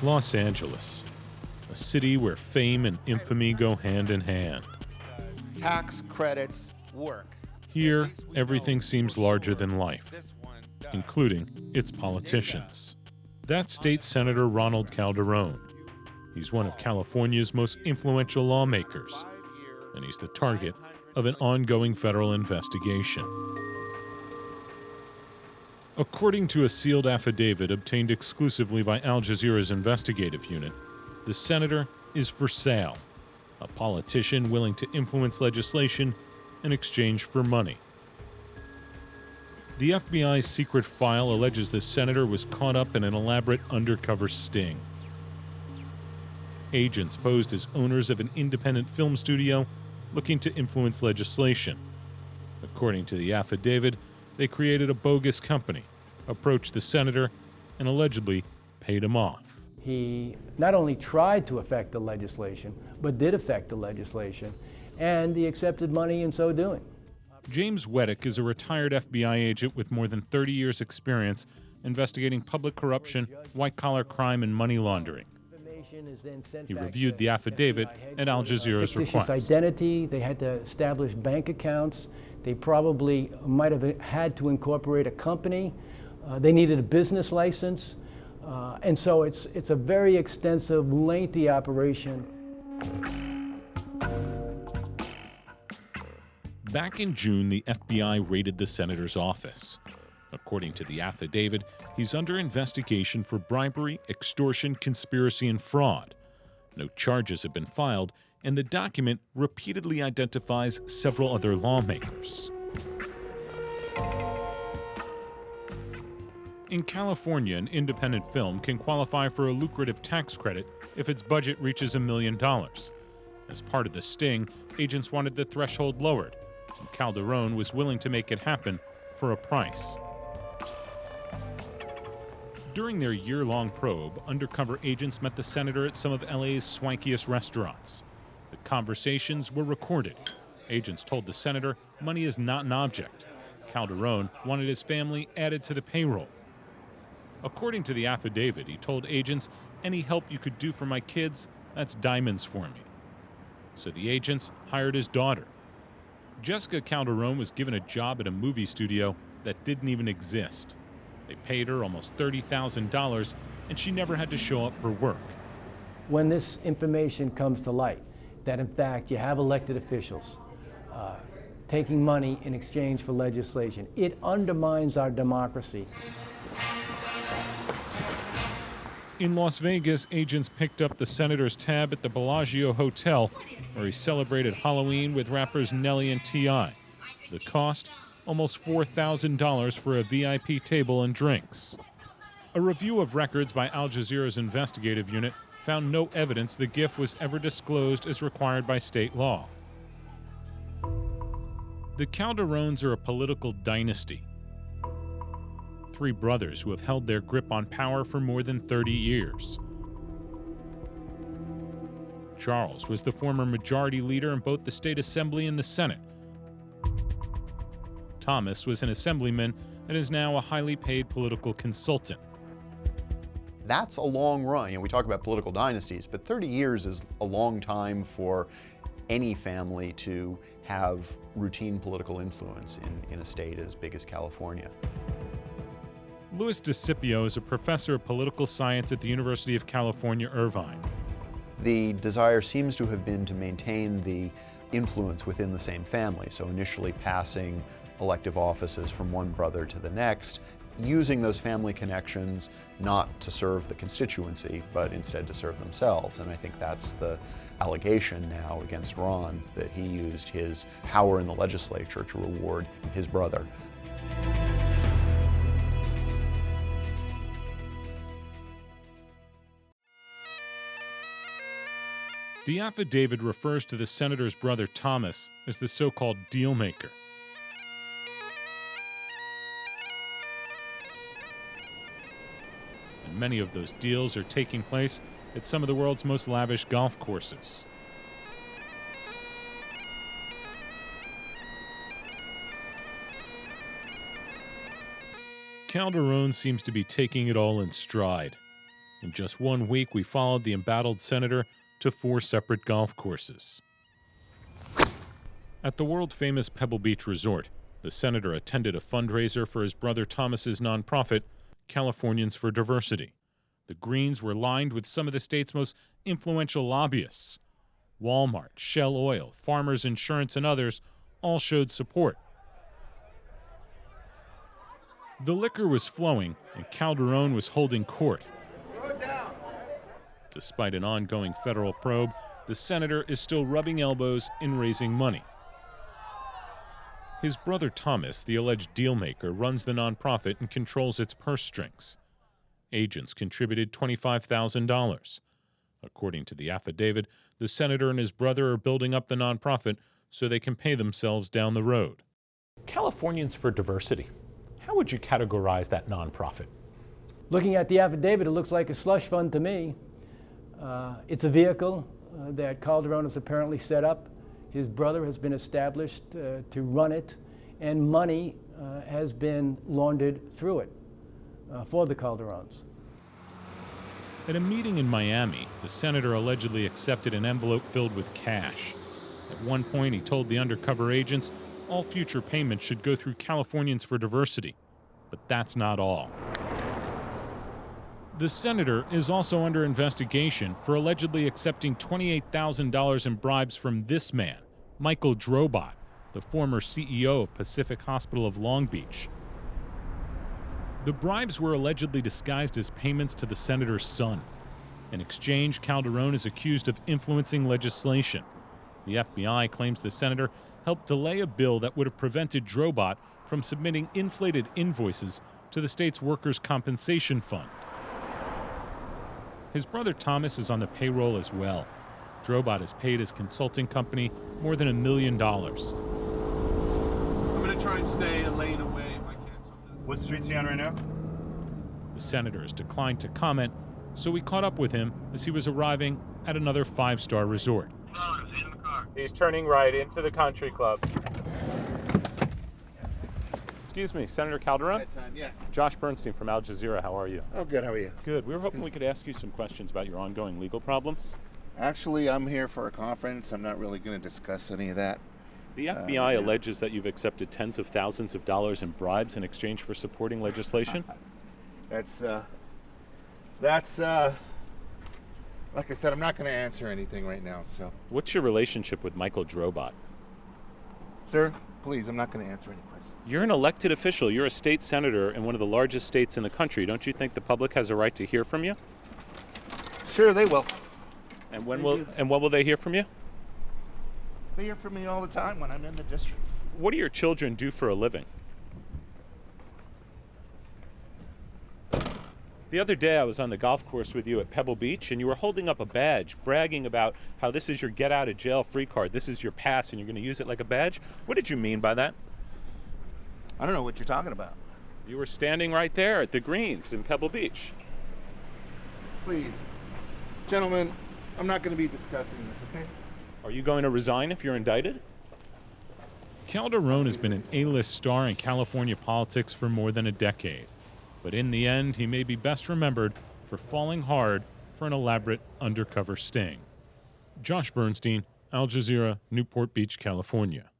Los Angeles, a city where fame and infamy go hand in hand. Tax credits work. Here, everything seems larger than life, including its politicians. That's State Senator Ronald Calderon. He's one of California's most influential lawmakers, and he's the target of an ongoing federal investigation. According to a sealed affidavit obtained exclusively by Al Jazeera's investigative unit, the senator is for sale, a politician willing to influence legislation in exchange for money. The FBI's secret file alleges the senator was caught up in an elaborate undercover sting. Agents posed as owners of an independent film studio looking to influence legislation. According to the affidavit, they created a bogus company, approached the senator, and allegedly paid him off. He not only tried to affect the legislation, but did affect the legislation, and he accepted money in so doing. James Weddick is a retired FBI agent with more than 30 years' experience investigating public corruption, white-collar crime, and money laundering. He reviewed the affidavit at Al Jazeera's request. Identity, they had to establish bank accounts, they probably might have had to incorporate a company, they needed a business license, and so it's a very extensive, lengthy operation. Back in June, the FBI raided the senator's office. According to the affidavit, he's under investigation for bribery, extortion, conspiracy, and fraud. No charges have been filed, and the document repeatedly identifies several other lawmakers. In California, an independent film can qualify for a lucrative tax credit if its budget reaches $1 million. As part of the sting, agents wanted the threshold lowered, and Calderon was willing to make it happen for a price. During their year-long probe, undercover agents met the senator at some of LA's swankiest restaurants. The conversations were recorded. Agents told the senator money is not an object. Calderon wanted his family added to the payroll. According to the affidavit, he told agents, "Any help you could do for my kids, that's diamonds for me." So the agents hired his daughter. Jessica Calderon was given a job at a movie studio that didn't even exist. They paid her almost $30,000, and she never had to show up for work. When this information comes to light, that in fact you have elected officials taking money in exchange for legislation, it undermines our democracy. In Las Vegas, agents picked up the senator's tab at the Bellagio Hotel, where he celebrated Halloween with rappers Nelly and T.I. The cost? Almost $4,000 for a VIP table and drinks. A review of records by Al Jazeera's investigative unit found no evidence the gift was ever disclosed as required by state law. The Calderons are a political dynasty. 3 brothers who have held their grip on power for more than 30 years. Charles was the former majority leader in both the state assembly and the Senate. Thomas was an assemblyman and is now a highly paid political consultant. That's a long run. You know, we talk about political dynasties, but 30 years is a long time for any family to have routine political influence in a state as big as California. Louis DeCipio is a professor of political science at the University of California, Irvine. The desire seems to have been to maintain the influence within the same family, so initially passing elective offices from one brother to the next, using those family connections not to serve the constituency, but instead to serve themselves. And I think that's the allegation now against Ron, that he used his power in the legislature to reward his brother. The affidavit refers to the senator's brother Thomas as the so-called deal maker. And many of those deals are taking place at some of the world's most lavish golf courses. Calderon seems to be taking it all in stride. In just 1 week, we followed the embattled senator to 4 separate golf courses. At the world-famous Pebble Beach Resort, the senator attended a fundraiser for his brother Thomas's nonprofit, Californians for Diversity. The greens were lined with some of the state's most influential lobbyists. Walmart, Shell Oil, Farmers Insurance, and others all showed support. The liquor was flowing, and Calderon was holding court. Slow it down. Despite an ongoing federal probe, the senator is still rubbing elbows in raising money. His brother Thomas, the alleged dealmaker, runs the nonprofit and controls its purse strings. Agents contributed $25,000. According to the affidavit, the senator and his brother are building up the nonprofit so they can pay themselves down the road. Californians for Diversity. How would you categorize that nonprofit? Looking at the affidavit, it looks like a slush fund to me. It's a vehicle that Calderon has apparently set up. His brother has been established to run it, and money has been laundered through it for the Calderons. At a meeting in Miami, the senator allegedly accepted an envelope filled with cash. At one point, he told the undercover agents all future payments should go through Californians for Diversity. But that's not all. The senator is also under investigation for allegedly accepting $28,000 in bribes from this man, Michael Drobot, the former CEO of Pacific Hospital of Long Beach. The bribes were allegedly disguised as payments to the senator's son. In exchange, Calderon is accused of influencing legislation. The FBI claims the senator helped delay a bill that would have prevented Drobot from submitting inflated invoices to the state's workers' compensation fund. His brother Thomas is on the payroll as well. Drobot has paid his consulting company more than $1 million. I'm going to try and stay a lane away if I can. What street's he on right now? The senator has declined to comment, so we caught up with him as he was arriving at another 5-star resort. He's turning right into the country club. Excuse me, Senator Calderon? Bedtime, yes. Josh Bernstein from Al Jazeera. How are you? Oh, good. How are you? Good. We were hoping we could ask you some questions about your ongoing legal problems. Actually, I'm here for a conference. I'm not really going to discuss any of that. The FBI alleges that you've accepted tens of thousands of dollars in bribes in exchange for supporting legislation. That's like I said, I'm not going to answer anything right now, so. What's your relationship with Michael Drobot? Sir, please, I'm not going to answer any questions. You're an elected official. You're a state senator in one of the largest states in the country. Don't you think the public has a right to hear from you? Sure, they will. And when will they hear from you? They hear from me all the time when I'm in the district. What do your children do for a living? The other day I was on the golf course with you at Pebble Beach, and you were holding up a badge, bragging about how this is your get out of jail free card. This is your pass, and you're going to use it like a badge. What did you mean by that? I don't know what you're talking about. You were standing right there at the greens in Pebble Beach. Please, gentlemen, I'm not going to be discussing this, okay? Are you going to resign if you're indicted? Calderon has been an A-list star in California politics for more than a decade. But in the end, he may be best remembered for falling hard for an elaborate undercover sting. Josh Bernstein, Al Jazeera, Newport Beach, California.